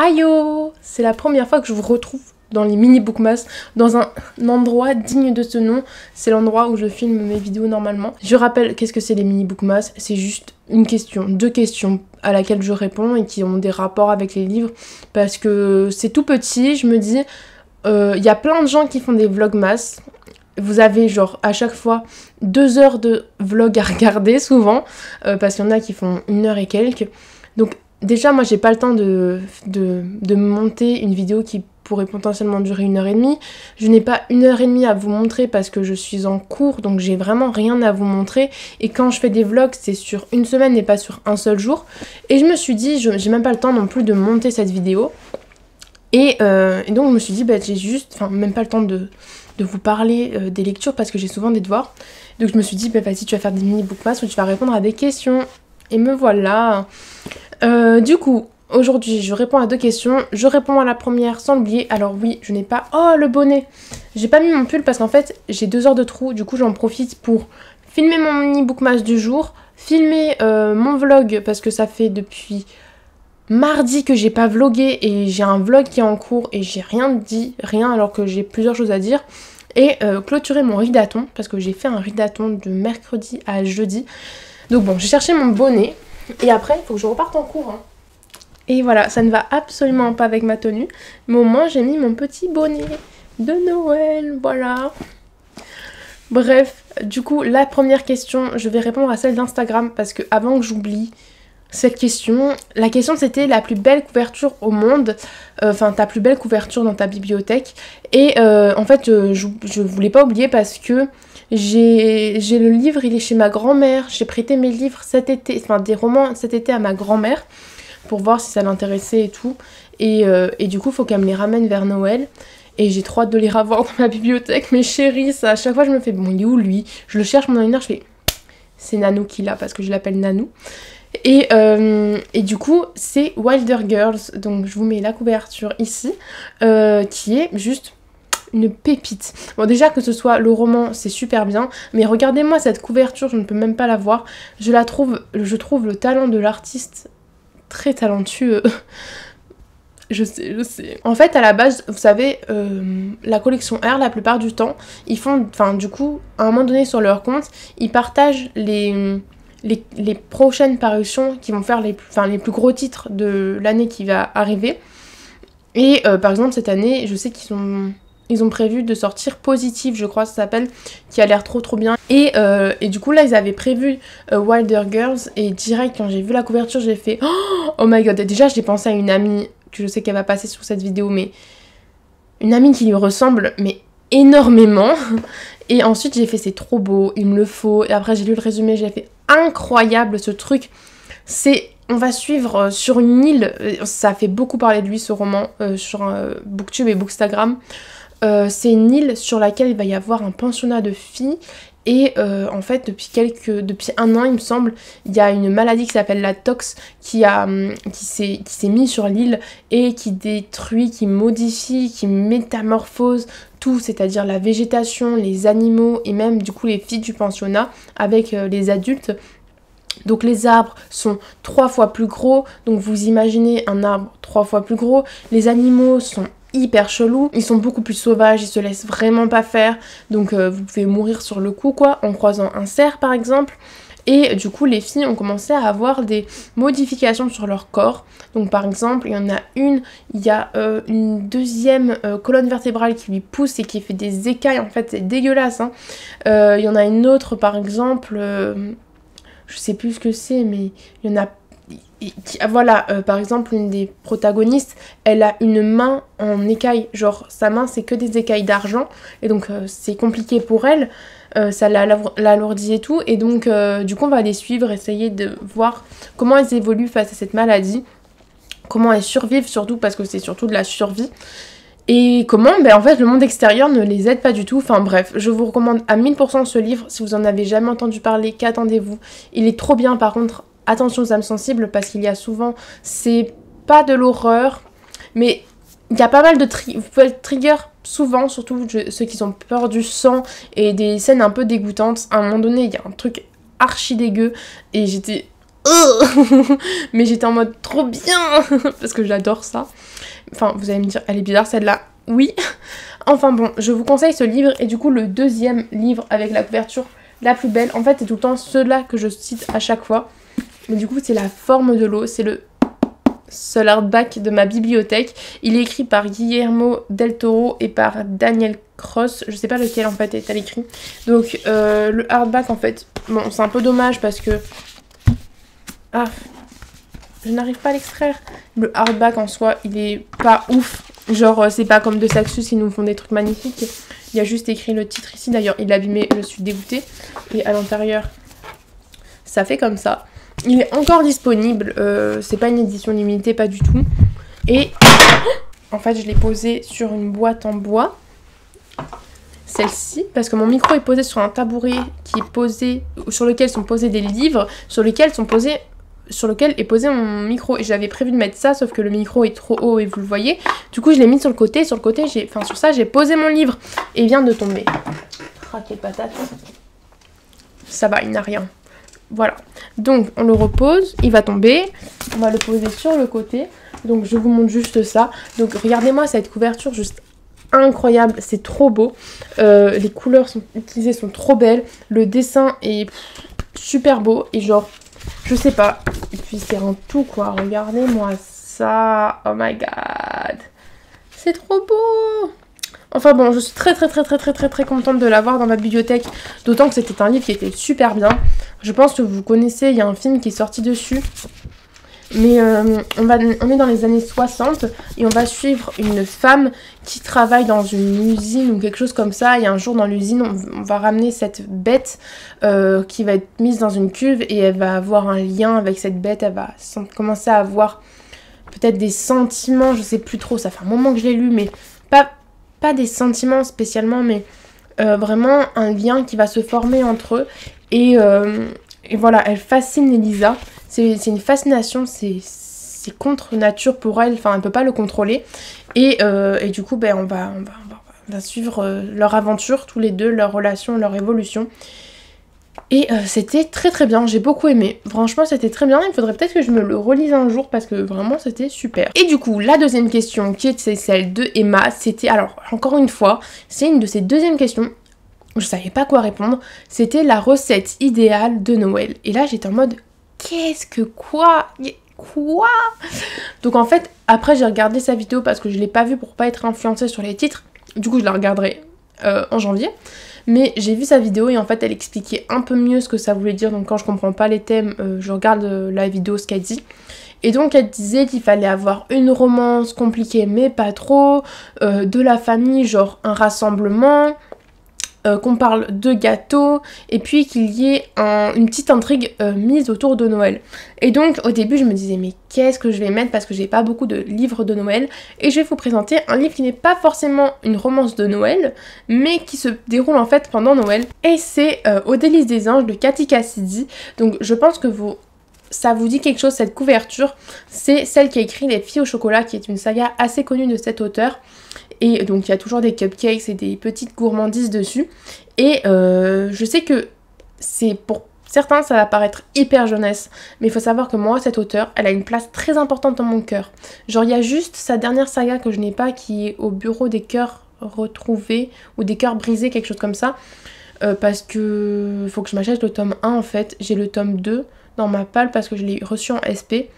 Ayo! C'est la première fois que je vous retrouve dans les mini bookmas, dans un endroit digne de ce nom. C'est l'endroit où je filme mes vidéos normalement. Je rappelle, qu'est-ce que c'est les mini bookmas? C'est juste une question, 2 questions à laquelle je réponds et qui ont des rapports avec les livres. Parce que c'est tout petit, je me dis, y a plein de gens qui font des vlogmas. Vous avez genre à chaque fois 2 heures de vlog à regarder souvent, parce qu'il y en a qui font 1 heure et quelques. Donc déjà moi j'ai pas le temps de monter une vidéo qui pourrait potentiellement durer 1h30. Je n'ai pas 1h30 à vous montrer parce que je suis en cours, donc j'ai vraiment rien à vous montrer. Et quand je fais des vlogs, c'est sur une semaine et pas sur un seul jour. Et je me suis dit, j'ai même pas le temps non plus de monter cette vidéo. Et donc je me suis dit, bah j'ai juste, enfin même pas le temps de vous parler des lectures parce que j'ai souvent des devoirs. Donc je me suis dit, bah vas-y, tu vas faire des mini bookmas où tu vas répondre à des questions. Et me voilà. Du coup, aujourd'hui, je réponds à 2 questions. Je réponds à la première sans l'oublier. Alors oui, je n'ai pas... Oh, le bonnet! J'ai pas mis mon pull parce qu'en fait, j'ai 2 heures de trou. Du coup, j'en profite pour filmer mon mini bookmas du jour, filmer mon vlog parce que ça fait depuis mardi que j'ai pas vlogué et j'ai un vlog qui est en cours et j'ai rien dit, rien alors que j'ai plusieurs choses à dire. Et clôturer mon ridathon parce que j'ai fait un ridathon de mercredi à jeudi. Donc bon, j'ai cherché mon bonnet et après il faut que je reparte en cours. Hein. Et voilà, ça ne va absolument pas avec ma tenue, mais au moins j'ai mis mon petit bonnet de Noël, voilà. Bref, du coup la première question, je vais répondre à celle d'Instagram parce que avant que j'oublie cette question, la question c'était la plus belle couverture au monde, enfin ta plus belle couverture dans ta bibliothèque. Et en fait je voulais pas oublier parce que j'ai le livre, il est chez ma grand-mère, j'ai prêté mes livres cet été, enfin des romans cet été à ma grand-mère pour voir si ça l'intéressait et tout. Et du coup il faut qu'elle me les ramène vers Noël. Et j'ai trop hâte de les revoir dans ma bibliothèque, mes chéris, ça à chaque fois je me fais bon il est où lui? Je le cherche pendant 1 heure, je fais c'est Nanou qui l'a parce que je l'appelle Nanou. Et du coup c'est Wilder Girls, donc je vous mets la couverture ici, qui est juste une pépite. Bon déjà que ce soit le roman c'est super bien, mais regardez-moi cette couverture, je ne peux même pas la voir. Je trouve le talent de l'artiste très talentueux. Je sais. En fait, à la base, vous savez, la collection R, la plupart du temps, ils font, enfin du coup, à un moment donné sur leur compte, ils partagent les prochaines parutions qui vont faire les plus gros titres de l'année qui va arriver. Et par exemple, cette année, je sais qu'ils ont prévu de sortir Positive, je crois que ça s'appelle, qui a l'air trop bien. Et du coup, là, ils avaient prévu Wilder Girls, et direct, quand j'ai vu la couverture, j'ai fait oh my god. Et déjà, j'ai pensé à une amie, que je sais qu'elle va passer sur cette vidéo, mais une amie qui lui ressemble, mais énormément. Et ensuite, j'ai fait c'est trop beau, il me le faut. Et après, j'ai lu le résumé, j'ai fait incroyable ce truc. On va suivre sur une île, ça fait beaucoup parler de lui ce roman sur Booktube et Bookstagram. C'est une île sur laquelle il va y avoir un pensionnat de filles. Et en fait, depuis 1 an, il me semble, il y a une maladie qui s'appelle la tox qui s'est mise sur l'île et qui détruit, qui modifie, qui métamorphose tout, c'est-à-dire la végétation, les animaux et même du coup les filles du pensionnat avec les adultes. Donc les arbres sont 3 fois plus gros, donc vous imaginez un arbre 3 fois plus gros. Les animaux sont hyper chelous, ils sont beaucoup plus sauvages, ils se laissent vraiment pas faire, donc vous pouvez mourir sur le coup quoi, en croisant un cerf par exemple. Et du coup les filles ont commencé à avoir des modifications sur leur corps. Donc par exemple il y en a il y a une deuxième colonne vertébrale qui lui pousse et qui fait des écailles, en fait c'est dégueulasse hein. Il y en a une autre par exemple, je sais plus ce que c'est, mais il y en a... Voilà, par exemple, une des protagonistes, elle a une main en écaille. Genre, sa main, c'est que des écailles d'argent. Et donc, c'est compliqué pour elle. Ça l'alourdit et tout. Et donc, du coup, on va les suivre, essayer de voir comment elles évoluent face à cette maladie. Comment elles survivent, surtout, parce que c'est surtout de la survie. Et comment, ben en fait, le monde extérieur ne les aide pas du tout. Enfin bref, je vous recommande à 1000% ce livre. Si vous en avez jamais entendu parler, qu'attendez-vous? Il est trop bien, par contre, attention aux âmes sensibles, parce qu'il y a souvent, c'est pas de l'horreur, mais il y a pas mal de vous pouvez être trigger souvent, surtout ceux qui ont peur du sang et des scènes un peu dégoûtantes. À un moment donné, il y a un truc archi dégueu et j'étais mais j'étais en mode trop bien parce que j'adore ça. Enfin, vous allez me dire, elle est bizarre celle-là. Oui. Enfin bon, je vous conseille ce livre. Et du coup, le deuxième livre avec la couverture la plus belle, en fait, c'est tout le temps ceux-là que je cite à chaque fois. Mais du coup, c'est La forme de l'eau. C'est le seul hardback de ma bibliothèque. Il est écrit par Guillermo del Toro et par Daniel Cross. Je sais pas lequel en fait est à l'écrit. Donc le hardback en fait, bon c'est un peu dommage parce que... Ah, je n'arrive pas à l'extraire. Le hardback en soi, il est pas ouf. Genre c'est pas comme de Saxus qui nous font des trucs magnifiques. Il y a juste écrit le titre ici. D'ailleurs il est abîmé, je suis dégoûtée. Et à l'intérieur, ça fait comme ça. Il est encore disponible, c'est pas une édition limitée, pas du tout. Et en fait, je l'ai posé sur une boîte en bois, celle-ci, parce que mon micro est posé sur un tabouret qui est posé, sur lequel sont posés des livres, sur lequel est posé mon micro. Et j'avais prévu de mettre ça, sauf que le micro est trop haut et vous le voyez. Du coup, je l'ai mis sur le côté. Sur ça, j'ai posé mon livre et il vient de tomber. Craquer patate. Ça va, il n'a rien. Voilà, donc on le repose, il va tomber, on va le poser sur le côté, donc je vous montre juste ça. Donc regardez-moi cette couverture juste incroyable, c'est trop beau, les couleurs utilisées sont trop belles, le dessin est super beau et genre, je sais pas, et puis c'est un tout quoi, regardez-moi ça, oh my god, c'est trop beau. Enfin bon, je suis très contente de l'avoir dans ma bibliothèque, d'autant que c'était un livre qui était super bien. Je pense que vous connaissez, il y a un film qui est sorti dessus. Mais on est dans les années 60 et on va suivre une femme qui travaille dans une usine ou quelque chose comme ça. Et un jour dans l'usine, on va ramener cette bête qui va être mise dans une cuve et elle va avoir un lien avec cette bête. Elle va commencer à avoir peut-être des sentiments, je sais plus trop, ça fait un moment que je l'ai lu, mais pas des sentiments spécialement, mais vraiment un lien qui va se former entre eux. Et voilà, elle fascine Elisa. C'est une fascination, c'est contre nature pour elle, enfin elle peut pas le contrôler. Et du coup, ben, on va suivre leur aventure, tous les deux, leur relation, leur évolution. Et c'était très bien, j'ai beaucoup aimé. Franchement, c'était très bien. Il faudrait peut-être que je me le relise un jour parce que vraiment, c'était super. Et du coup, la deuxième question, qui était celle de Emma, c'était, alors, encore une fois, c'est une de ces deuxièmes questions. Je savais pas quoi répondre. C'était la recette idéale de Noël. Et là, j'étais en mode, quoi? Donc en fait, après, j'ai regardé sa vidéo parce que je l'ai pas vue pour pas être influencée sur les titres. Du coup, je la regarderai en janvier. Mais j'ai vu sa vidéo et en fait elle expliquait un peu mieux ce que ça voulait dire. Donc quand je comprends pas les thèmes, je regarde la vidéo, ce qu'elle dit. Et donc elle disait qu'il fallait avoir une romance compliquée mais pas trop, de la famille, genre un rassemblement, qu'on parle de gâteaux et puis qu'il y ait une petite intrigue mise autour de Noël. Et donc au début je me disais mais qu'est-ce que je vais mettre parce que j'ai pas beaucoup de livres de Noël et je vais vous présenter un livre qui n'est pas forcément une romance de Noël mais qui se déroule en fait pendant Noël et c'est Aux délices des anges de Cathy Cassidy. Donc je pense que ça vous dit quelque chose cette couverture, c'est celle qui a écrit Les filles au chocolat qui est une saga assez connue de cet auteur. Et donc il y a toujours des cupcakes et des petites gourmandises dessus. Et je sais que c'est pour certains ça va paraître hyper jeunesse. Mais il faut savoir que moi, cette auteure, elle a une place très importante dans mon cœur. Genre il y a juste sa dernière saga que je n'ai pas qui est Au bureau des cœurs retrouvés ou des cœurs brisés, quelque chose comme ça. Parce que faut que je m'achète le tome 1 en fait. J'ai le tome 2 dans ma palle parce que je l'ai reçu en SP.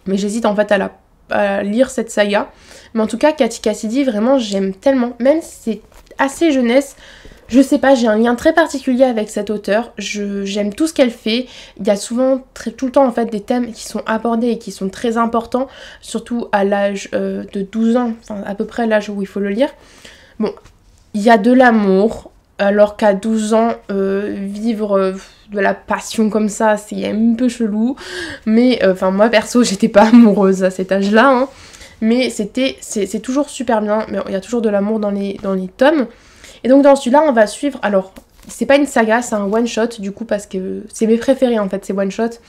Mais j'hésite en fait à lire cette saga. Mais en tout cas, Cathy Cassidy, vraiment, j'aime tellement. Même si c'est assez jeunesse, je sais pas, j'ai un lien très particulier avec cette auteure. J'aime tout ce qu'elle fait. Il y a souvent, tout le temps, en fait, des thèmes qui sont abordés et qui sont très importants. Surtout à l'âge de 12 ans, enfin, à peu près l'âge où il faut le lire. Bon, il y a de l'amour. Alors qu'à 12 ans, vivre de la passion comme ça, c'est un peu chelou. Mais, enfin, moi, perso, j'étais pas amoureuse à cet âge-là, hein. Mais c'est toujours super bien. Mais il y a toujours de l'amour dans les tomes. Et donc, dans celui-là, on va suivre... Alors, c'est pas une saga, c'est un one-shot, du coup, parce que c'est mes préférés, en fait, ces one-shots.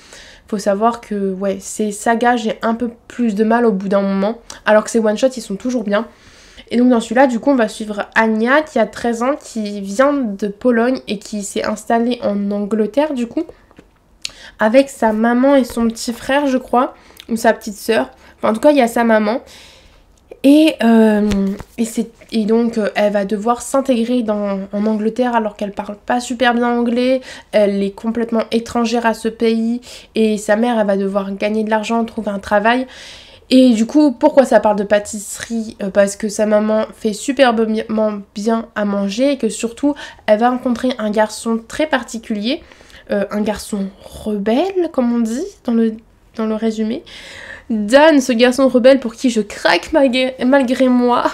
Faut savoir que, ouais, ces sagas, j'ai un peu plus de mal au bout d'un moment. Alors que ces one-shots, ils sont toujours bien. Et donc dans celui-là, du coup, on va suivre Ania qui a 13 ans, qui vient de Pologne et qui s'est installée en Angleterre, du coup. avec sa maman et son petit frère, je crois, ou sa petite sœur. Enfin, en tout cas, il y a sa maman. Et donc, elle va devoir s'intégrer en Angleterre alors qu'elle parle pas super bien anglais. Elle est complètement étrangère à ce pays. Et sa mère, elle va devoir gagner de l'argent, trouver un travail. Et du coup, pourquoi ça parle de pâtisserie? Parce que sa maman fait superbement bien à manger et que surtout, elle va rencontrer un garçon très particulier. Un garçon rebelle, comme on dit dans le résumé. Dan, ce garçon rebelle pour qui je craque malgré moi.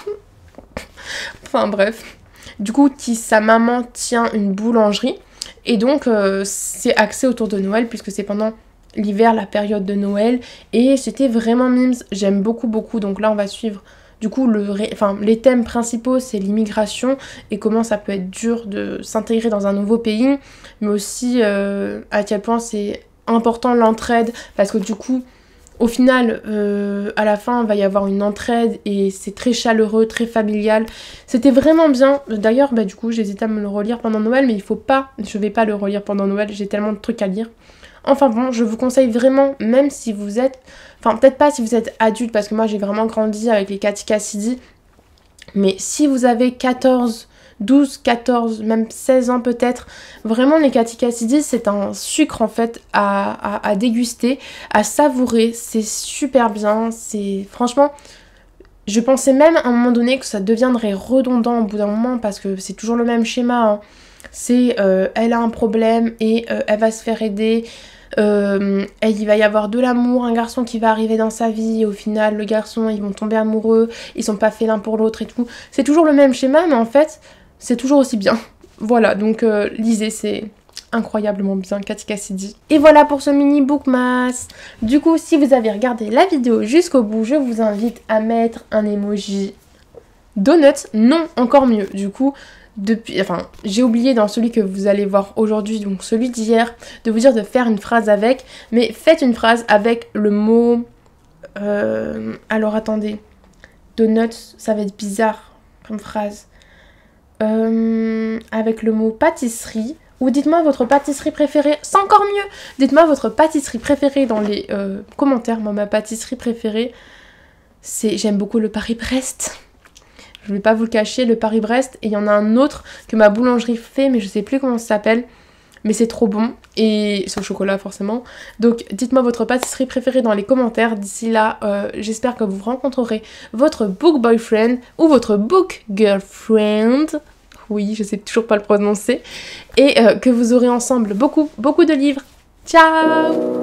Enfin bref. Du coup, sa maman tient une boulangerie. Et donc, c'est axé autour de Noël puisque c'est pendant l'hiver, la période de Noël. Et c'était vraiment mimes. J'aime beaucoup, beaucoup. Donc là, on va suivre. Du coup, les thèmes principaux, c'est l'immigration et comment ça peut être dur de s'intégrer dans un nouveau pays. Mais aussi à quel point c'est important l'entraide. Parce que du coup, au final, à la fin, il va y avoir une entraide et c'est très chaleureux, très familial. C'était vraiment bien. D'ailleurs, du coup, j'hésitais à me le relire pendant Noël, mais je vais pas le relire pendant Noël, j'ai tellement de trucs à lire. Enfin bon, je vous conseille vraiment, même si vous êtes... Enfin, peut-être pas si vous êtes adulte, parce que moi, j'ai vraiment grandi avec les Katy Cassidy. Mais si vous avez 12, 14, même 16 ans peut-être, vraiment les Katy Cassidy, c'est un sucre en fait à déguster, à savourer, c'est super bien, franchement, je pensais même à un moment donné que ça deviendrait redondant au bout d'un moment parce que c'est toujours le même schéma, hein. C'est elle a un problème et elle va se faire aider. Il va y avoir de l'amour, un garçon qui va arriver dans sa vie et au final le garçon ils vont tomber amoureux, ils sont pas faits l'un pour l'autre et tout. C'est toujours le même schéma mais en fait c'est toujours aussi bien. Voilà, donc lisez, c'est incroyablement bien, Katy Cassidy. Et voilà pour ce mini bookmas. Du coup, si vous avez regardé la vidéo jusqu'au bout, je vous invite à mettre un emoji donut. Non, encore mieux. Du coup, j'ai oublié dans celui que vous allez voir aujourd'hui, donc celui d'hier, de vous dire de faire une phrase avec. Mais faites une phrase avec le mot... alors attendez. Donuts, ça va être bizarre comme phrase. Avec le mot pâtisserie. Ou dites-moi votre pâtisserie préférée. C'est encore mieux. Dites-moi votre pâtisserie préférée dans les commentaires. Moi, ma pâtisserie préférée, j'aime beaucoup le Paris-Brest. Je vais pas vous le cacher, le Paris-Brest. Et il y en a un autre que ma boulangerie fait, mais je sais plus comment ça s'appelle. Mais c'est trop bon. Et c'est au chocolat, forcément. Donc, dites-moi votre pâtisserie préférée dans les commentaires. D'ici là, j'espère que vous rencontrerez votre book boyfriend ou votre book girlfriend. Oui, je sais toujours pas le prononcer. Et que vous aurez ensemble beaucoup, beaucoup de livres. Ciao!